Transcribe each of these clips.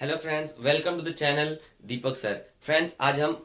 Hello friends, welcome to the channel Deepak sir. Friends, आज हम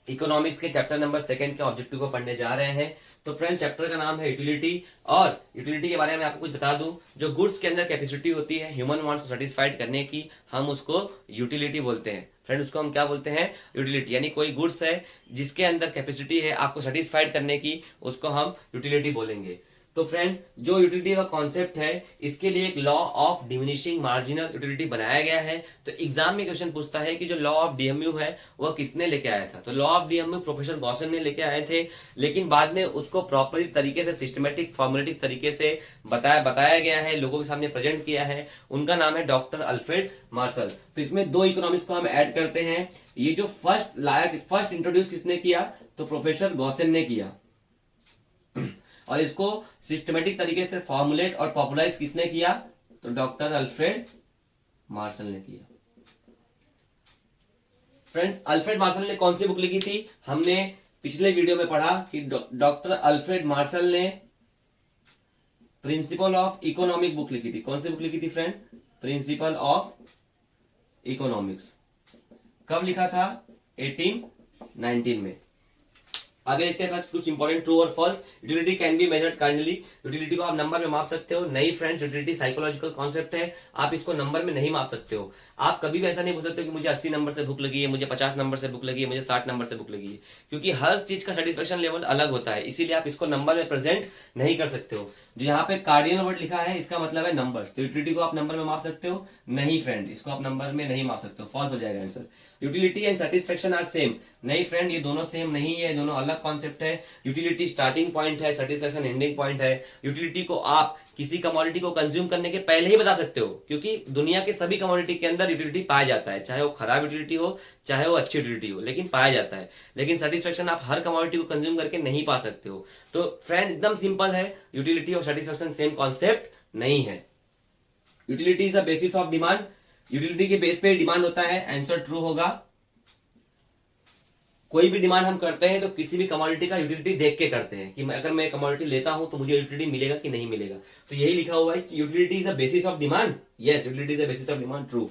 economics के चैप्टर नंबर 2 के ऑब्जेक्टिव को पढ़ने जा रहे हैं। तो फ्रेंड, चैप्टर का नाम है यूटिलिटी। और यूटिलिटी के बारे में आपको कुछ बता दूं, जो गुड्स के अंदर कैपेसिटी होती है ह्यूमन वांट्स को सेटिस्फाइड करने की, हम उसको यूटिलिटी बोलते हैं। फ्रेंड, उसको हम क्या बोलते हैं? यूटिलिटी। यानी कोई गुड्स है जिसके अंदर कैपेसिटी है आपको सेटिस्फाइड करने की, उसको हम यूटिलिटी बोलेंगे। तो फ्रेंड, जो यूटिलिटी का कॉन्सेप्ट है, इसके लिए एक law of diminishing marginal utility बनाया गया है। तो एग्जाम में क्वेश्चन पूछता है कि जो लॉ ऑफ डीएमयू है वह किसने लेके आया था। तो law of DMU professor Gaussian ने लेके आए थे, लेकिन बाद में उसको प्रॉपरली तरीके से, सिस्टमेटिक फॉर्मुलेटिक तरीके से बताया गया है, लोगों के सामने प्रेजेंट किया है। उनका नाम है डॉक्टर अल्फ्रेड मार्शल। तो इसमें दो इकोनॉमिक्स को हम ऐड करते हैं। ये जो फर्स्ट इंट्रोड्यूस किसने किया? तो प्रोफेसर गॉसन ने किया। और इसको सिस्टमेटिक तरीके से फॉर्मुलेट और पॉपुलराइज किसने किया? तो डॉक्टर अल्फ्रेड मार्शल ने किया। फ्रेंड्स, अल्फ्रेड मार्शल ने कौन सी बुक लिखी थी? हमने पिछले वीडियो में पढ़ा कि डॉक्टर अल्फ्रेड मार्शल ने प्रिंसिपल ऑफ इकोनॉमिक बुक लिखी थी। कौन सी बुक लिखी थी फ्रेंड? Principle of economics. कब लिखा था? 1819 में। आगे देखते हैं कुछ इंपॉर्टेंट ट्रू और false. Utility can be measured kindly. Utility को आप नंबर में माप सकते हो? नहीं फ्रेंड्स, यूटिलिटी साइकोलॉजिकल कॉन्सेप्ट है, आप इसको नंबर में नहीं माप सकते हो। आप कभी भी ऐसा नहीं बोल सकते कि मुझे 80 नंबर से भूख लगी है, मुझे 50 नंबर से भूख लगी है, मुझे 60 नंबर से भूख लगी है, क्योंकि हर चीज का सेटिस्फेक्शन लेवल अलग होता है। इसीलिए आप इसको नंबर में प्रेजेंट नहीं कर सकते हो। जो यहाँ पे कार्डिनल वर्ड लिखा है, इसका मतलब है नंबर। तो यूटिलिटी को आप नंबर में माप सकते हो? नहीं फ्रेंड, इसको आप नंबर में नहीं माप सकते हो, फॉल्स हो जाएगा answer. Utility and satisfaction are same. नहीं फ्रेंड, ये दोनों सेम नहीं है, दोनों अलग कॉन्सेप्ट है। यूटिलिटी स्टार्टिंग पॉइंट है, सेटिस्फेक्शन एंडिंग पॉइंट है। यूटिलिटी को आप किसी कमोडिटी को कंज्यूम करने के पहले ही बता सकते हो, क्योंकि दुनिया के सभी कमोडिटी के अंदर यूटिलिटी पाया जाता है, चाहे वो खराब यूटिलिटी हो चाहे वो अच्छी यूटिलिटी हो, लेकिन पाया जाता है। लेकिन सेटिस्फेक्शन आप हर कमोडिटी को कंज्यूम करके नहीं पा सकते हो। तो फ्रेंड, एकदम सिंपल है, यूटिलिटी और सेटिस्फेक्शन सेम कॉन्सेप्ट नहीं है। Utility is the basis of demand. Utility के बेस पे डिमांड होता है, आंसर ट्रू होगा। कोई भी डिमांड हम करते हैं तो किसी भी कमोडिटी का यूटिलिटी देख के करते हैं कि अगर मैं कमोडिटी लेता हूं तो मुझे यूटिलिटी मिलेगा कि नहीं मिलेगा। तो यही लिखा हुआ है कि utility is the basis of demand. Yes, utility is the basis of demand, true.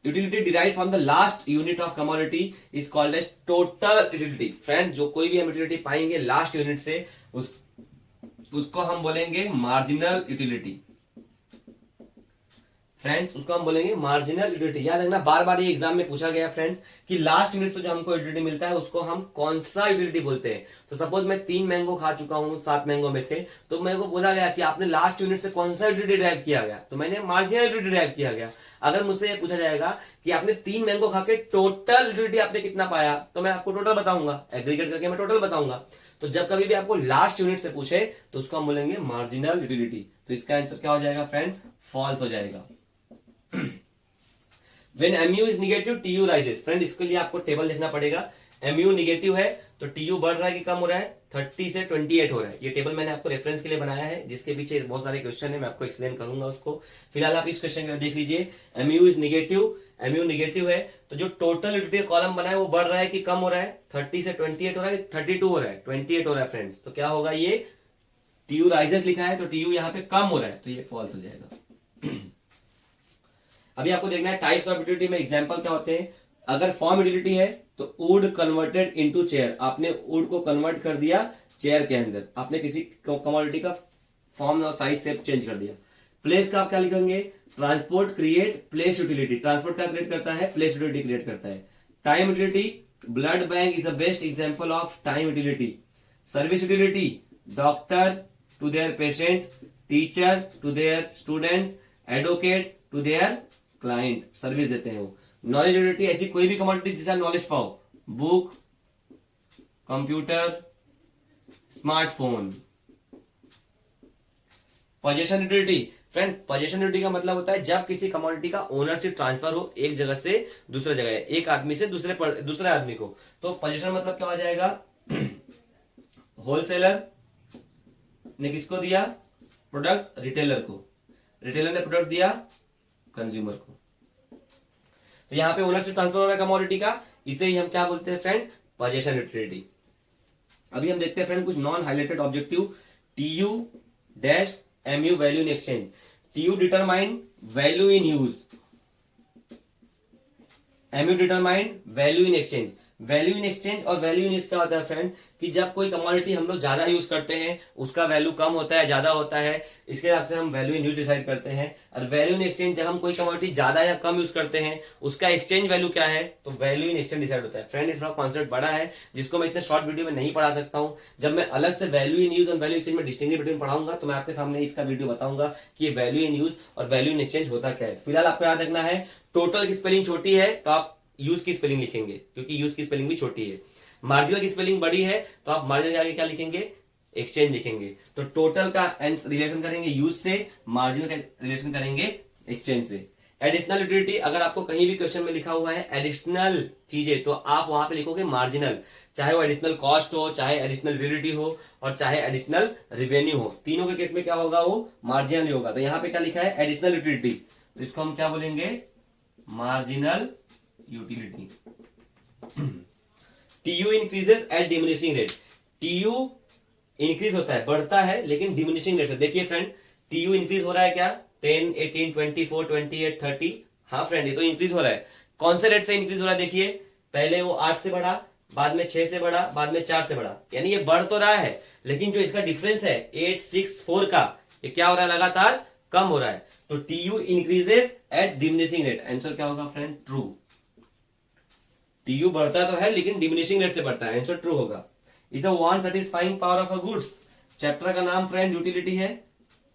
Utility derived from the last unit of commodity is called as total utility. Friend, जो कोई भी हम यूटिलिटी पाएंगे लास्ट यूनिट से, उसको हम बोलेंगे marginal utility. Friends, उसको हम बोलेंगे मार्जिनल यूटिलिटी। याद रखना, बार बार ये एग्जाम में पूछा गया फ्रेंड्स कि लास्ट यूनिट से जो हमको यूटिलिटी मिलता है उसको हम कौन सा यूटिलिटी बोलते हैं। तो सपोज मैं 3 मैंगो खा चुका हूं 7 मैंगो में से, तो मेरे को बोला गया कि आपने लास्ट यूनिट से कौन सा यूटिलिटी डिराइव किया गया, तो मैंने मार्जिनल यूटिलिटी डिराइव किया गया। अगर मुझसे ये पूछा जाएगा कि आपने 3 मैंगो खा के टोटल यूटिलिटी आपने कितना पाया, तो मैं आपको टोटल बताऊंगा, एग्रीगेट करके मैं टोटल बताऊंगा। तो जब कभी भी आपको लास्ट यूनिट से पूछे तो उसको हम बोलेंगे मार्जिनल यूटिलिटी। तो इसका आंसर क्या हो जाएगा फ्रेंड? फॉल्स हो जाएगा। When mu is negative, tu rises। Friend, इसके लिए आपको टेबल देखना पड़ेगा। mu निगेटिव है तो tu बढ़ रहा है कि कम हो रहा है? 30 से 28 हो रहा है। ये टेबल मैंने आपको रेफरेंस के लिए बनाया है, जिसके पीछे बहुत सारे क्वेश्चन है, मैं आपको एक्सप्लेन करूंगा उसको। फिलहाल आप इस क्वेश्चन को देख लीजिए। mu is negative, mu negative है तो जो टोटल यूटिलिटी कॉलम बना है वो बढ़ रहा है कि कम हो रहा है? 30 से 28 हो रहा है, 32 हो रहा है, 28 हो रहा है फ्रेंड्स। तो क्या होगा? ये tu rises लिखा है तो tu यहाँ पे कम हो रहा है, तो ये फॉल्स हो जाएगा। अभी आपको देखना है टाइप्स ऑफ यूटिलिटी में एग्जांपल क्या होते हैं। अगर फॉर्म यूटिलिटी है तो वुड कन्वर्टेड इनटू चेयर। आपने वुड को कन्वर्ट कर दिया चेयर के अंदर, आपने किसी कमोडिटी का फॉर्म और साइज शेप चेंज कर दिया। प्लेस का आप क्या लिखेंगे? Transport create place utility. Transport क्या क्रिएट करता है? प्लेस यूटिलिटी क्रिएट करता है। Time utility, blood bank is the best example of time utility. Service utility, doctor to their patient, teacher to their students, advocate to their client, service देते हैं वो। Knowledge utility, ऐसी कोई भी commodity जिससे knowledge पाओ, book, computer, smartphone. Possession utility, friend, possession utility का मतलब होता है जब किसी कमोडिटी का ओनरशिप ट्रांसफर हो एक जगह से दूसरे जगह, एक आदमी से दूसरे आदमी को। तो पोजेशन मतलब क्या हो जाएगा? होलसेलर ने किसको दिया प्रोडक्ट? रिटेलर को। रिटेलर ने प्रोडक्ट दिया कंज्यूमर को। तो यहां पे ओनरशिप ट्रांसफर हो रहा है कमोडिटी का, इसे ही हम क्या बोलते हैं फ्रेंड? Possession utility. अभी हम देखते हैं फ्रेंड कुछ non highlighted objective. TU dash MU value in exchange. TU determine value in use. MU determine value in exchange. Value in exchange और वैल्यू इन क्या होता है फ्रेंड, कि जब कोई कमोडिटी हम लोग ज्यादा यूज करते हैं, उसका वैल्यू कम होता है ज्यादा होता है, इसके हिसाब से हम वैल्यू इन यूज डिसाइड करते हैं। और वैल्यू इन एक्सचेंज जब हम कोई कमोडिटी ज्यादा या कम यूज करते हैं, उसका एक्सचेंज वैल्यू क्या है, तो वैल्यू इन एक्सचेंज डिसाइड होता है। फ्रेंड ये थोड़ा कॉन्सेप्ट बड़ा है, जिसको मैं इतने शॉर्ट वीडियो में नहीं पढ़ा सकता हूँ। जब मैं अलग से वैल्यू इन यूज और वैल्यू एक्सचेंज में डिस्टिंग्विश बिटवीन पढ़ाऊंगा, तो मैं आपके सामने इसका वीडियो बताऊंगा कि ये वैल्यू इन यूज और वैल्यू इन एक्सचेंज होता क्या है। फिलहाल आपको याद रखना है, टोटल की स्पेलिंग छोटी है तो आप यूज की स्पेलिंग लिखेंगे, क्योंकि यूज की स्पेलिंग भी छोटी है। मार्जिनल की स्पेलिंग बड़ी है तो आप मार्जिनल के आगे क्या लिखेंगे, एक्सचेंज लिखेंगे। तो टोटल का रिलेशन करेंगे यूज से, मार्जिनल का रिलेशन करेंगे एक्सचेंज से। एडिशनल यूटिलिटी, अगर आपको कहीं भी क्वेश्चन में लिखा हुआ है एडिशनल चीजें, तो आप वहां पे लिखोगे मार्जिनल, चाहे वो एडिशनल कॉस्ट हो, चाहे एडिशनल यूटिलिटी हो, और चाहे एडिशनल रिवेन्यू हो, तीनों के केस में क्या होगा, वो मार्जिनल ही होगा। तो यहाँ पे क्या लिखा है, एडिशनल यूटिलिटी, तो इसको हम क्या बोलेंगे, marginal utility. TU increases eight diminishing rate. TU increase होता है, बढ़ता है, लेकिन डिमिनिशिंग रेट से। देखिए फ्रेंड, TU इंक्रीज हो रहा है क्या, 10, 18, 24, 28, 30। हाँ फ्रेंड, ये तो इंक्रीज हो रहा है। कौन से रेट से इंक्रीज हो रहा है, देखिए पहले वो 8 से बढ़ा, बाद में 6 से बढ़ा, बाद में 4 से बढ़ा, यानी ये बढ़ तो रहा है, लेकिन जो इसका डिफरेंस है 8, 6, 4 का, ये क्या हो रहा है, लगातार कम हो रहा है। तो TU increases eight diminishing rate, answer क्या होगा फ्रेंड, ट्रू। TU बढ़ता तो है लेकिन डिमिनिशिंग रेट से बढ़ता है, आंसर ट्रू होगा। Is a want satisfying power of a goods. Chapter का नाम फ्रेंड यूटिलिटी है,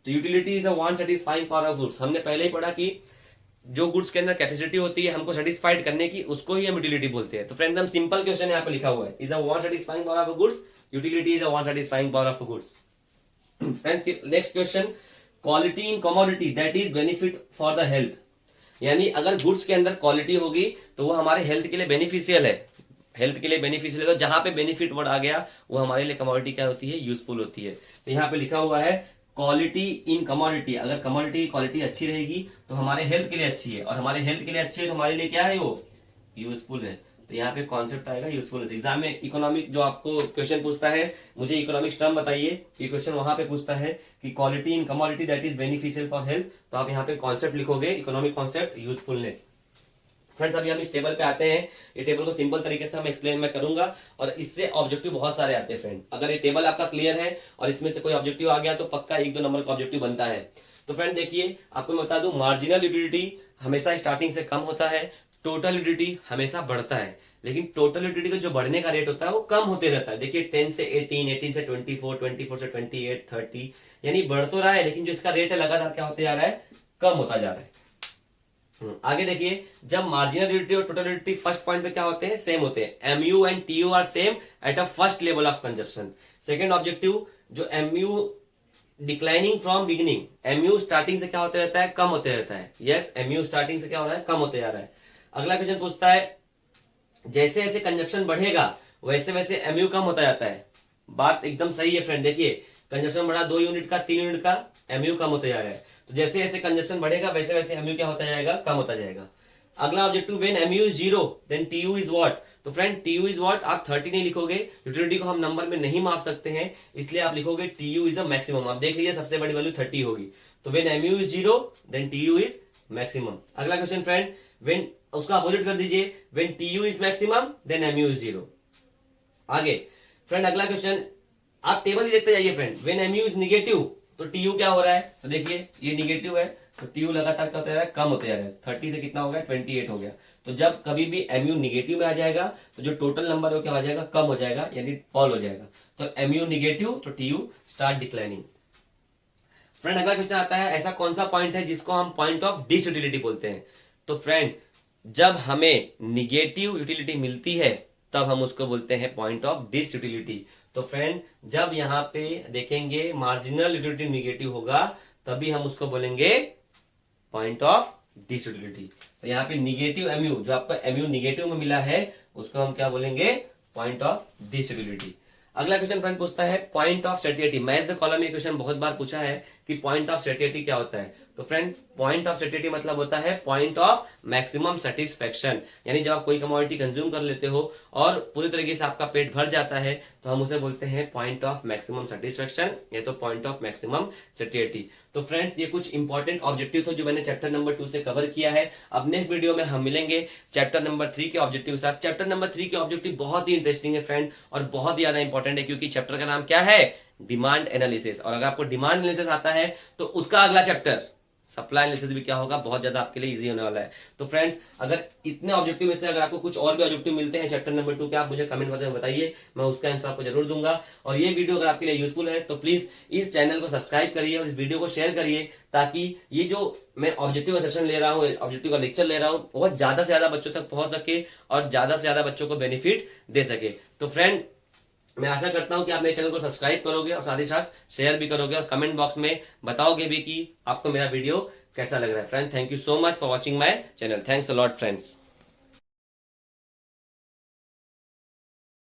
तो utility is a want satisfying power of goods. हमने पहले ही पढ़ा कि जो गुड्स के अंदर कैपेसिटी होती है हमको सेटिस्फाइड करने की, उसको ही हम यूटिलिटी बोलते हैं। तो फ्रेंड एकदम सिंपल क्वेश्चन यहाँ पे लिखा हुआ है, is a want satisfying power of goods, utility is a want satisfying power of goods. Friend next question, quality in commodity that is benefit for the health. यानी अगर गुड्स के अंदर क्वालिटी होगी तो वो हमारे हेल्थ के लिए बेनिफिशियल है, हेल्थ के लिए बेनिफिशियल है। तो जहां पे बेनिफिट वर्ड आ गया, वो हमारे लिए कमोडिटी क्या होती है, यूजफुल होती है। तो यहाँ पे लिखा हुआ है क्वालिटी इन कमोडिटी, अगर कमोडिटी की क्वालिटी अच्छी रहेगी तो हमारे हेल्थ के लिए अच्छी है, और हमारे हेल्थ के लिए अच्छी है तो हमारे लिए क्या है, वो यूजफुल है। तो यहाँ पे कॉन्सेप्ट आएगा यूजफुल। एग्जाम में इकोनॉमिक जो आपको क्वेश्चन पूछता है, मुझे इकोनॉमिक्स टर्म बताइए, ये क्वेश्चन वहां पे पूछता है कि quality in commodity that is beneficial for health, तो आप यहाँ पे कॉन्सेप्ट लिखोगे, इकोनॉमिक कॉन्सेप्ट यूजफुलनेस। फ्रेंड्स अभी हम इस टेबल पे आते हैं, ये टेबल को सिंपल तरीके से हम एक्सप्लेन मैं करूंगा, और इससे ऑब्जेक्टिव बहुत सारे आते हैं फ्रेंड। अगर ये टेबल आपका क्लियर है और इसमें से कोई ऑब्जेक्टिव आ गया तो पक्का 1-2 नंबर का ऑब्जेक्टिव बनता है। तो फ्रेंड देखिए, आपको मैं बता दूं, मार्जिनल यूटिलिटी हमेशा स्टार्टिंग से कम होता है, टोटल यूटिलिटी हमेशा बढ़ता है, लेकिन टोटल यूटिलिटी का जो बढ़ने का रेट होता है वो कम होते रहता है। देखिए 10 से 18, 18 से 24, 24 से 28, 30, यानी बढ़ तो रहा है, लेकिन जो इसका रेट है लगातार क्या होते जा रहा है, कम होता जा रहा है। आगे देखिए, जब मार्जिनल यूटिलिटी और टोटल यूटिलिटी फर्स्ट पॉइंट पे क्या होते हैं, सेम होते हैं। MU and TU are same at a first level of consumption. Second objective, जो MU declining from beginning, MU starting से क्या होते रहता है, कम होते रहता है। यस, MU स्टार्टिंग से क्या हो रहा है, कम होते जा रहा है। अगला क्वेश्चन पूछता है, जैसे जैसे कंजप्शन बढ़ेगा वैसे वैसे MU कम होता जाता है। बात एकदम सही है फ्रेंड। देखिए कंजप्शन बढ़ा 2 यूनिट का, 3 यूनिट का, MU कम होता जा रहा है। तो जैसे जैसे कंजप्शन बढ़ेगा वैसे वैसे MU क्या होता जाएगा, कम होता जाएगा। अगला objective, when MU is 0 then TU is what. तो फ्रेंड TU इज व्हाट, आप 30 नहीं लिखोगे, यूटिलिटी को हम नंबर में नहीं माप सकते हैं, इसलिए आप लिखोगे TU इज अ मैक्सिमम। आप देख लीजिए सबसे बड़ी वैल्यू 30 होगी। तो when MU is 0 then TU is maximum. अगला क्वेश्चन फ्रेंड, व्हेन, उसका अपोजिट कर दीजिए, when TU is maximum then MU is 0। आगे फ्रेंड अगला क्वेश्चन, आप टेबल ही देखते जाइए friend, when MU is negative तो TU क्या हो रहा है, तो देखिए ये निगेटिव है तो TU लगातार क्या होता जा रहा है, कम होते जा रहा है। 30 से कितना हो गया, 28 हो गया। तो जब कभी भी MU निगेटिव में आ जाएगा तो जो टोटल नंबर है वो क्या हो जाएगा, कम हो जाएगा, यानी फॉल हो जाएगा। तो MU निगेटिव तो TU स्टार्ट डिक्लाइनिंग। फ्रेंड अगला क्वेश्चन आता है, ऐसा कौन सा पॉइंट है जिसको हम पॉइंट ऑफ डिसयूटिलिटी बोलते हैं। तो फ्रेंड जब हमें निगेटिव यूटिलिटी मिलती है तब हम उसको बोलते हैं पॉइंट ऑफ डिसयूटिलिटी। तो फ्रेंड जब यहाँ पे देखेंगे मार्जिनल यूटिलिटी निगेटिव होगा तभी हम उसको बोलेंगे पॉइंट ऑफ डिसयूटिलिटी। तो यहाँ पे निगेटिव MU, जो आपको MU निगेटिव में मिला है उसको हम क्या बोलेंगे, पॉइंट ऑफ डिसयूटिलिटी। अगला क्वेश्चन फ्रेंड पूछता है point of satiety. Match the column में क्वेश्चन बहुत बार पूछा है कि पॉइंट ऑफ सेटिलिटी क्या होता है। तो फ्रेंड पॉइंट ऑफ सेटिलिटी मतलब होता है पॉइंट ऑफ मैक्सिमम सेटिस्फेक्शन, यानी जब आप कोई कमोडिटी कंज्यूम कर लेते हो और पूरी तरीके से आपका पेट भर जाता है तो हम उसे बोलते हैं पॉइंट ऑफ मैक्सिमम सेटिस्फेक्शन या तो पॉइंट ऑफ मैक्सिमम सेटिलिटी। तो फ्रेंड्स ये कुछ इंपॉर्टेंट ऑब्जेक्टिव थे जो मैंने चैप्टर नंबर 2 से कवर किया है। अब नेक्स्ट वीडियो में हम मिलेंगे चैप्टर नंबर 3 के ऑब्जेक्टिव साथ। चैप्टर नंबर 3 के ऑब्जेक्टिव बहुत ही इंटरेस्टिंग है फ्रेंड और बहुत ही ज्यादा इंपॉर्टेंट है, क्योंकि चैप्टर का नाम क्या है, डिमांड एनालिसिस। और अगर आपको डिमांड एनालिसिस आता है तो उसका अगला चैप्टर सप्लाई एनालिसिस भी क्या होगा, बहुत ज्यादा आपके लिए इजी होने वाला है। तो फ्रेंड्स अगर इतने ऑब्जेक्टिव में से अगर आपको कुछ और भी ऑब्जेक्टिव मिलते हैं चैप्टर नंबर 2 के, आप मुझे कमेंट बॉक्स में बताइए, मैं उसका आंसर आपको जरूर दूंगा। और ये वीडियो अगर आपके लिए यूजफुल है तो प्लीज इस चैनल को सब्सक्राइब करिए और इस वीडियो को शेयर करिए, ताकि ये जो मैं ऑब्जेक्टिव का सेशन ले रहा हूँ, ऑब्जेक्टिव का लेक्चर ले रहा हूँ, बहुत ज्यादा से ज्यादा बच्चों तक पहुंच सके और ज्यादा से ज्यादा बच्चों को बेनिफिट दे सके। तो फ्रेंड मैं आशा करता हूं कि आप मेरे चैनल को सब्सक्राइब करोगे और साथ ही साथ शेयर भी करोगे और कमेंट बॉक्स में बताओगे भी कि आपको मेरा वीडियो कैसा लग रहा है। Friend thank you so much for watching my channel. Thanks a lot friends.